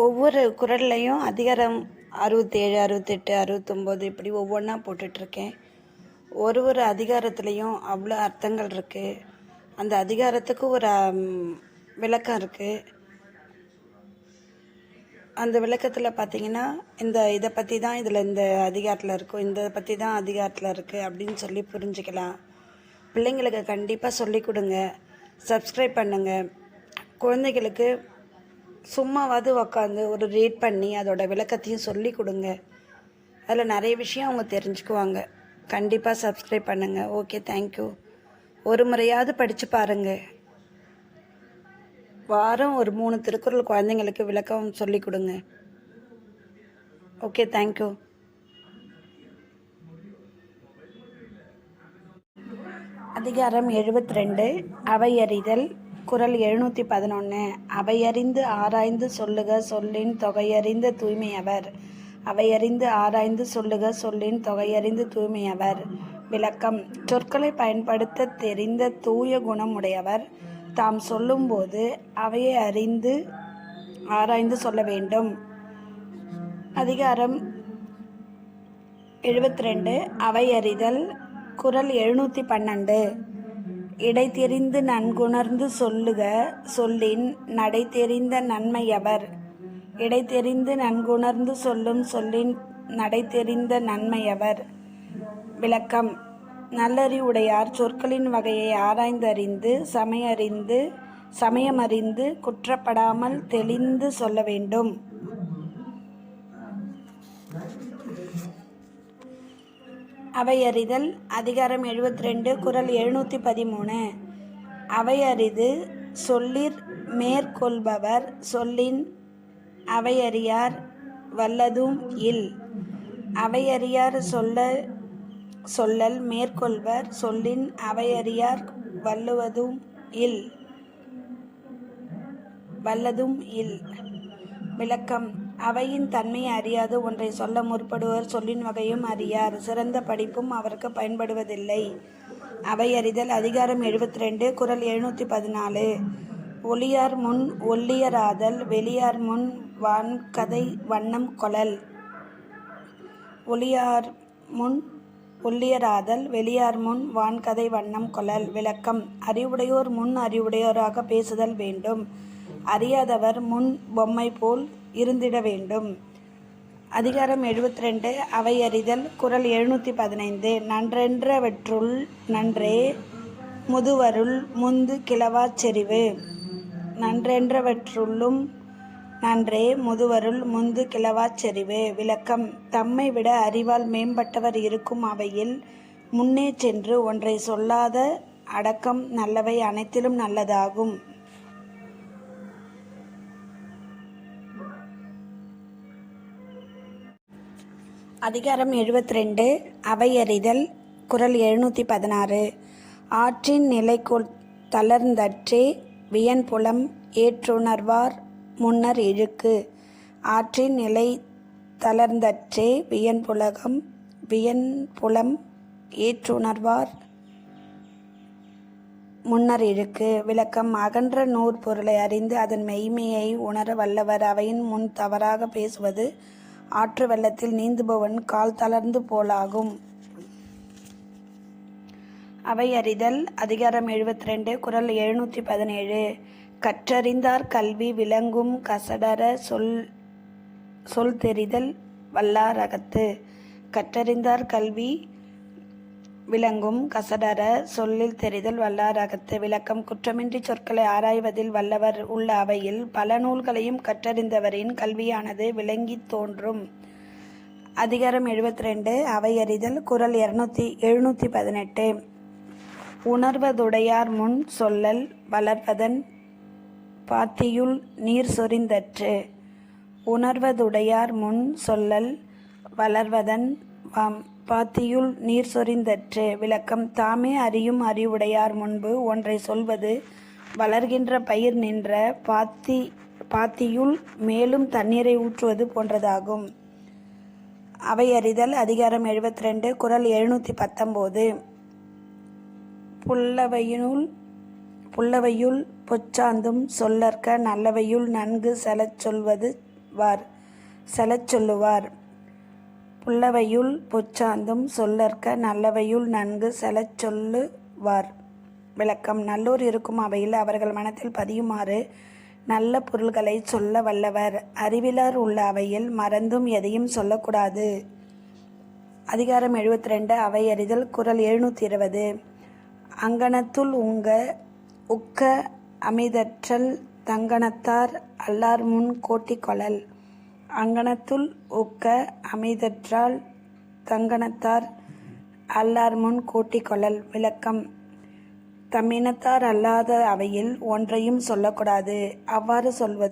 ஒவ்வொரு குறள்லையும் அதிகாரம் 67, 68, 69 இப்படி ஒவ்வொன்றா போட்டுட்ருக்கேன். ஒரு அதிகாரத்துலேயும் அவ்வளோ அர்த்தங்கள் இருக்குது. அந்த அதிகாரத்துக்கு ஒரு விளக்கம் இருக்குது. அந்த விளக்கத்தில் பார்த்திங்கன்னா இதை பற்றி தான் இதில் இந்த அதிகாரத்தில் இருக்கும், இதை பற்றி தான் அதிகாரத்தில் இருக்குது அப்படின்னு சொல்லி புரிஞ்சுக்கலாம். பிள்ளைங்களுக்கு கண்டிப்பாக சொல்லிக் கொடுங்க, சப்ஸ்கிரைப் பண்ணுங்கள். குழந்தைகளுக்கு சும்மாவது உக்காந்து ஒரு ரீட் பண்ணி அதோட விளக்கத்தையும் சொல்லி கொடுங்க. அதில் நிறைய விஷயம் அவங்க தெரிஞ்சுக்குவாங்க. கண்டிப்பாக சப்ஸ்கிரைப் பண்ணுங்கள். Okay, thank you. ஒரு முறையாவது படித்து பாருங்கள். வாரம் ஒரு 3 திருக்குறள் குழந்தைங்களுக்கு விளக்கம் சொல்லி கொடுங்க. Okay, thank you. அதிகாரம் 72 அவையறிதல். குறள் 711. அவையறிந்து ஆராய்ந்து சொல்லுக சொல்லின் தொகையறிந்த தூய்மையவர். அவையறிந்து ஆராய்ந்து சொல்லுக சொல்லின் தொகையறிந்து தூய்மையவர். விளக்கம். சொற்களை பயன்படுத்த தெரிந்த தூய குணமுடையவர் தாம் சொல்லும்போது அவையை அறிந்து ஆராய்ந்து சொல்ல வேண்டும். அதிகாரம் 72 அவையறிதல். குறள் 712. இடை தெரிந்து நன்குணர்ந்து சொல்லுக சொல்லின் நடை தெரிந்த நன்மையவர். இடை தெரிந்து நன்குணர்ந்து சொல்லும் சொல்லின் நடை தெரிந்த நன்மையவர். விளக்கம். நல்லறிவுடையார் சொற்களின் வகையை ஆராய்ந்தறிந்து சமயமறிந்து குற்றப்படாமல் தெளிந்து சொல்ல வேண்டும். அவையறிதல். அதிகாரம் 72 குறள் 713. அவையறிது சொல்லிற் மேற்கொள்பவர் சொல்லின் அவையறியார் வல்லதும் இல். அவையறியார் சொல்லல் மேற்கொள்வர் சொல்லின் அவையறியார் வல்லதும் இல். விளக்கம். அவையின் தன்மையை அறியாது ஒன்றை சொல்ல முற்படுவர் சொல்லின் வகையும் அறியார். சிறந்த படிப்பும் அவருக்கு பயன்படுவதில்லை. அவையறிதல். அதிகாரம் 72 குறள் 714. ஒளியார் முன் ஒள்ளியராதல் வெளியார் முன் வான்கதை வண்ணம் கொளல். ஒளியார் முன் ஒள்ளியராதல் வெளியார் முன் வான்கதை வண்ணம் கொளல். விளக்கம். அறிவுடையோர் முன் அறிவுடையோராக பேசுதல் வேண்டும். அறியாதவர் முன் பொம்மை போல் இருந்திட வேண்டும். அதிகாரம் 72 அவையறிதல். குறள் 715. நன்றென்றவற்றுள் நன்றே முதுவருள் முந்து கிளவாச் செறிவு. நன்றென்றவற்றுள்ளும் நன்றே முதுவருள் முந்து கிளவாச் செறிவு. விளக்கம். தம்மை விட அறிவால் மேம்பட்டவர் இருக்கும் அவையில் முன்னே சென்று ஒன்றை சொல்லாத அடக்கம் நல்லவை அனைத்திலும் நல்லதாகும். அதிகாரம் 72 அவையறிதல். குறள் 716. ஆற்றின் நிலை தளர்ந்தற்றே வியன்புலம் ஏற்றுணர்வார் முன்னர் இழுக்கு. ஆற்றின் நிலை தளர்ந்தற்றே வியன்புலம் ஏற்றுணர்வார் முன்னர் இழுக்கு. விளக்கம். அகன்ற நூற்பொருளை அறிந்து அதன் மெய்மையை உணர வல்லவர் அவையின் முன் தவறாக பேசுவது ஆற்று வெள்ளத்தில் நீந்துபவன் கால் தளர்ந்து போலாகும். அவையறிதல். அதிகாரம் 72 குறள் 717. கற்றறிந்தார் கல்வி விளங்கும் கசடர சொல் தெரிதல் வல்லார் அகத்து. கற்றறிந்தார் கல்வி விளங்கும் கசடர சொல்லில் தெரிதல் வல்லார் அகத்து. விளக்கம். குற்றமின்றி சொற்களை ஆராய்வதில் வல்லவர் உள்ள அவையில் பல நூல்களையும் கற்றறிந்தவரின் கல்வியானது விளங்கி தோன்றும். அதிகாரம் 72 அவையறிதல். குறள் 718. உணர்வதுடையார் முன் சொல்லல் வளர்வதன் பாத்தியுள் நீர் சொரிந்தற்று. உணர்வதுடையார் முன் சொல்லல் வளர்வதன் பாத்தியுள் நீர் சொரிந்தற்று. விளக்கம். தாமே அறியும் அறிவுடையார் முன்பு ஒன்றை சொல்வது வளர்கின்ற பயிர் நின்ற பாத்தியுள் மேலும் தண்ணீரை ஊற்றுவது போன்றதாகும். அவை அறிதல் அதிகாரம் 72 குறள் 719. புல்லவையுள் பொச்சாந்தும் சொல்லற்க நல்லவையுள் நன்கு செலச் சொல்லுவார். புல்லவையுள் பொச்சாந்தும் சொல்லற்க நல்லவையுள் நன்கு செலச் சொல்லுவார். விளக்கம்: நல்லோர் இருக்கும் அவையில் அவர்கள் மனத்தில் பதியுமாறு நல்ல பொருள்களை சொல்ல வல்லவர். அறிவிலார் உள்ள அவையில் மறந்தும் எதையும் சொல்லக்கூடாது. அதிகாரம் 72 அவை அறிதல் குறள் 720. அங்கணத்துள் உக்க அமிதற்றல் தங்கணத்தார் அல்லார்முன் கோட்டிக் கொளல். அங்கணத்துள் உக்க அமிதற்றால் தங்கணத்தார் அல்லார்முன் கோட்டிக் கொளல். விளக்கம்: தம்மினத்தார் அல்லாத அவையில் ஒன்றையும் சொல்லக்கூடாது. அவ்வாறு சொல்வது